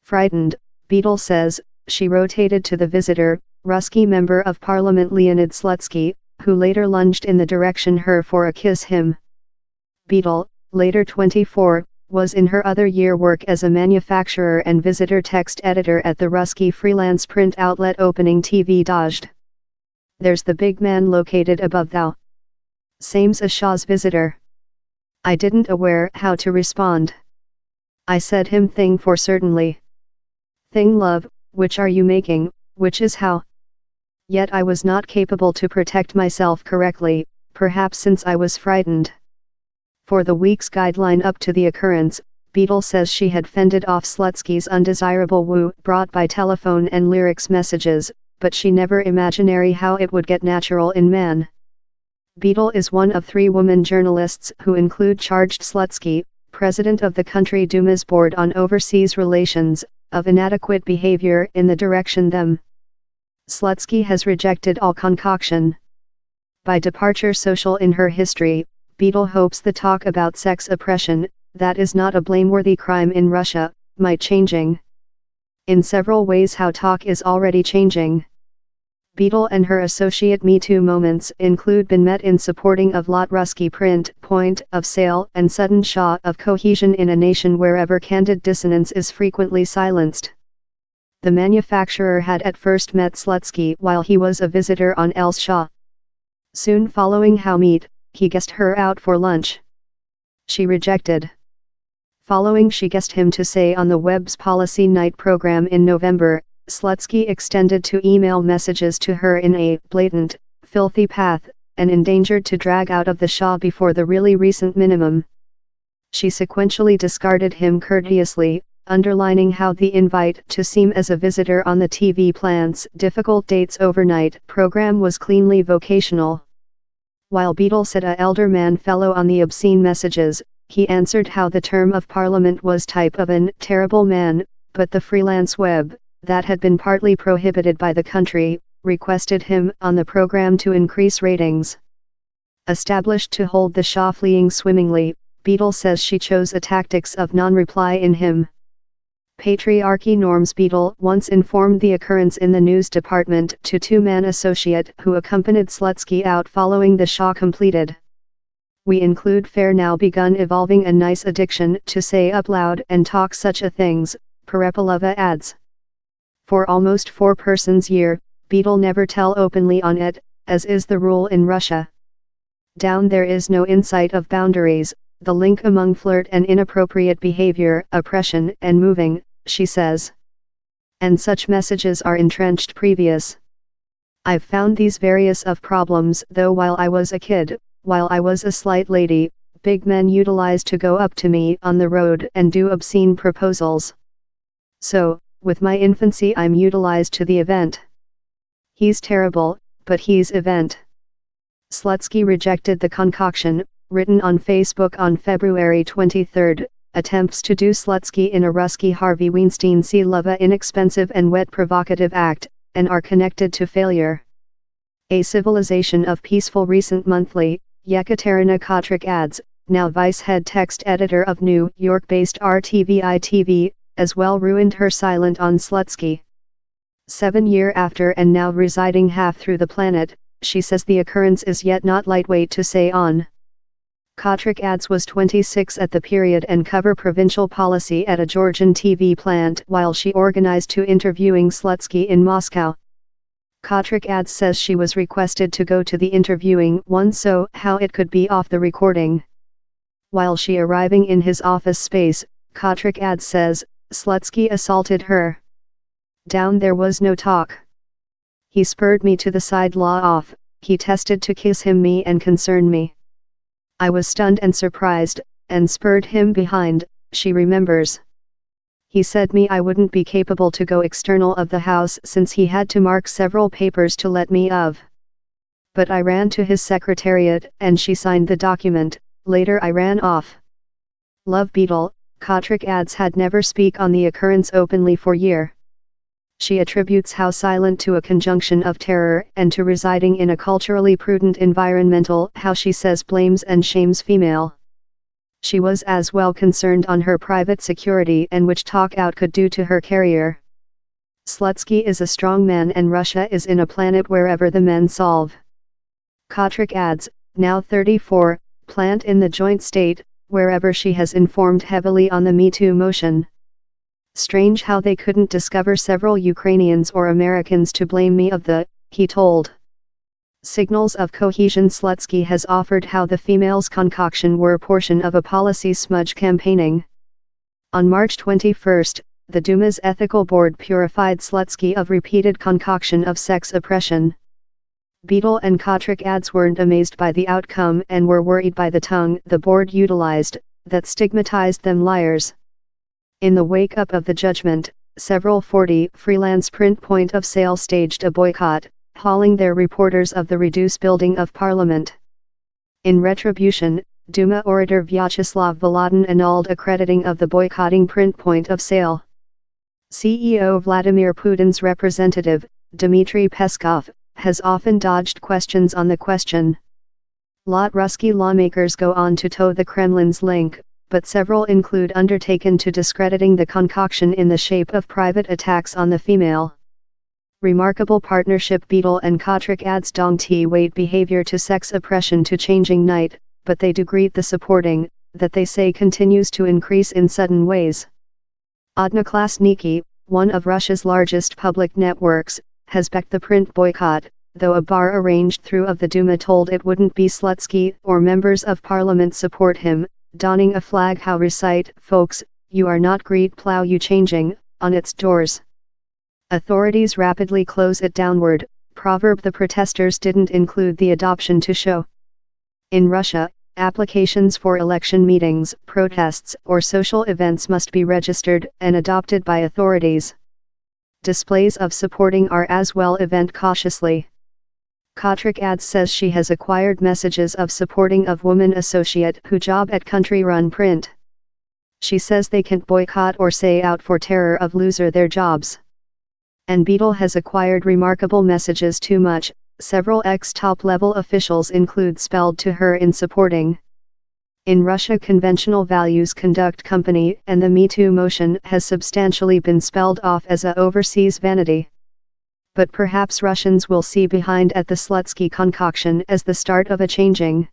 Frightened, Beetle says, she rotated to the visitor, Russki member of Parliament Leonid Slutsky, who later lunged in the direction her for a kiss him. Beetle, later 24, was in her other year work as a manufacturer and visitor text editor at the Russki freelance print outlet Opening TV Dozhd. There's the big man located above thou. Same's a Shah's visitor. I didn't aware how to respond. I said him thing for certainly. Thing love, which are you making, which is how? Yet I was not capable to protect myself correctly, perhaps since I was frightened. For the week's guideline up to the occurrence, Beetle says she had fended off Slutsky's undesirable woo brought by telephone and lyrics messages, but she never imaginary how it would get natural in man. Beetle is one of 3 women journalists who include charged Slutsky, president of the country Duma's Board on Overseas Relations, of inadequate behavior in the direction them. Slutsky has rejected all concoction. By departure social in her history, Beetle hopes the talk about sex oppression, that is not a blameworthy crime in Russia, might changing. In several ways how talk is already changing. Beetle and her associate Me Too moments include been met in supporting of Lot Russki print, point of sale and sudden Shah of cohesion in a nation wherever candid dissonance is frequently silenced. The manufacturer had at first met Slutsky while he was a visitor on Els Shah. Soon following how meet, he guessed her out for lunch. She rejected. Following she guessed him to say on the web's policy night program in November, Slutsky extended to email messages to her in a blatant, filthy path, and endangered to drag out of the Shah before the really recent minimum. She sequentially discarded him courteously, underlining how the invite to seem as a visitor on the TV plant's difficult dates overnight program was cleanly vocational. While Beetle said a elder man fellow on the obscene messages, he answered how the term of parliament was type of an terrible man, but the freelance web, that had been partly prohibited by the country, requested him on the program to increase ratings. Established to hold the Shah fleeing swimmingly, Beetle says she chose a tactics of non-reply in him. Patriarchy norms. Beetle once informed the occurrence in the news department to 2-man associate who accompanied Slutsky out following the Shah completed. We include fair now begun evolving a nice addiction to say up loud and talk such a things, Perepalova adds. For almost 4 persons year, Beetle never tell openly on it, as is the rule in Russia. Down there is no insight of boundaries, the link among flirt and inappropriate behavior, oppression and moving, she says. And such messages are entrenched previous. I've found these various of problems though while I was a kid, while I was a slight lady, big men utilized to go up to me on the road and do obscene proposals. So, with my infancy I'm utilized to the event. He's terrible, but he's event. Slutsky rejected the concoction, written on Facebook on February 23, attempts to do Slutsky in a Russki Harvey Weinstein see lova inexpensive and wet provocative act, and are connected to failure. A civilization of peaceful recent monthly, Yekaterina Kotrik adds, now vice head text editor of New York-based RTVI-TV, as well ruined her silent on Slutsky. 7 years after and now residing half through the planet, she says the occurrence is yet not lightweight to say on. Kotrik adds was 26 at the period and cover provincial policy at a Georgian TV plant while she organized to interviewing Slutsky in Moscow. Kotrik adds says she was requested to go to the interviewing one so how it could be off the recording. While she arriving in his office space, Kotrik adds says, Slutsky assaulted her. Down there was no talk. He spurred me to the side law off, he tested to kiss him me and concern me. I was stunned and surprised, and spurred him behind, she remembers. He said me I wouldn't be capable to go external of the house since he had to mark several papers to let me of. But I ran to his secretariat and she signed the document, later I ran off. Love Beetle, Kotrik adds had never speak on the occurrence openly for year. She attributes how silent to a conjunction of terror and to residing in a culturally prudent environmental how she says blames and shames female. She was as well concerned on her private security and which talk out could do to her career. Slutsky is a strong man and Russia is in a planet wherever the men solve. Kotrick adds, now 34, plant in the joint state, wherever she has informed heavily on the Me Too motion. Strange how they couldn't discover several Ukrainians or Americans to blame me of the, he told. Signals of cohesion. Slutsky has offered how the females' concoction were portion of a policy smudge campaigning. On March 21, the Duma's ethical board purified Slutsky of repeated concoction of sex oppression. Beadle and Kotrick adds weren't amazed by the outcome and were worried by the tongue the board utilized, that stigmatized them liars. In the wake-up of the judgment, several 40 freelance print point of sale staged a boycott, hauling their reporters of the reduced building of parliament. In retribution, Duma orator Vyacheslav Volodin annulled accrediting of the boycotting print point of sale. CEO Vladimir Putin's representative, Dmitry Peskov, has often dodged questions on the question. Russki lawmakers go on to toe the Kremlin's link, but several include undertaken to discrediting the concoction in the shape of private attacks on the female. Remarkable partnership. Beadle and Kotrick adds weight behavior to sex oppression to changing night, but they do greet the supporting, that they say continues to increase in sudden ways. Odnoklassniki, one of Russia's largest public networks, has backed the print boycott, though a bar arranged through of the Duma told it wouldn't be Slutsky or members of parliament support him, donning a flag how recite, folks, you are not greet plow you changing, on its doors. Authorities rapidly close it downward, proverb. The protesters didn't include the adoption to show. In Russia, applications for election meetings, protests, or social events must be registered and adopted by authorities. Displays of supporting are as well event cautiously. Kotrick adds says she has acquired messages of supporting of woman associate who job at country-run print. She says they can't boycott or say out for terror of loser their jobs. And Beadle has acquired remarkable messages too much. Several ex-top-level officials include spelled to her in supporting. In Russia, conventional values conduct company, and the Me Too motion has substantially been spelled off as a overseas vanity. But perhaps Russians will see behind at the Slutsky concoction as the start of a changing.